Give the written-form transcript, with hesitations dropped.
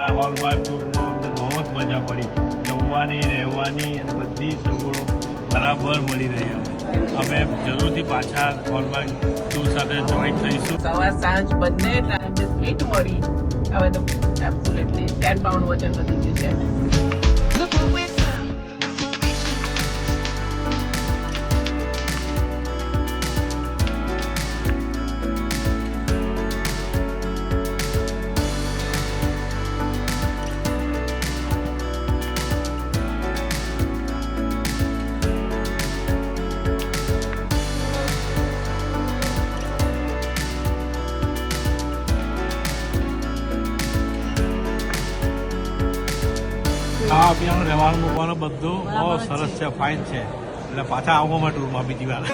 આ હોલમાં અમને બહુ જ મજા પડી. જમવાની, રહેવાની અને બધી સગવડો બરાબર મળી રહી. અમે જરૂરથી પાછા હોલમાં ટૂર સાથે જોઈન થઈશું. સવાર સાંજ બંને ટાઈમે ફિટ મળી. હવે તો એબ્સોલ્યુટલી 10 પાઉન્ડ વજન વધી ગયું છે. ખાવા પીવાનું, રહેવાનું, મૂકવાનું બધું બહુ સરસ છે, ફાઇન છે. એટલે પાછા આવો ટૂરમાં બીજી વાર.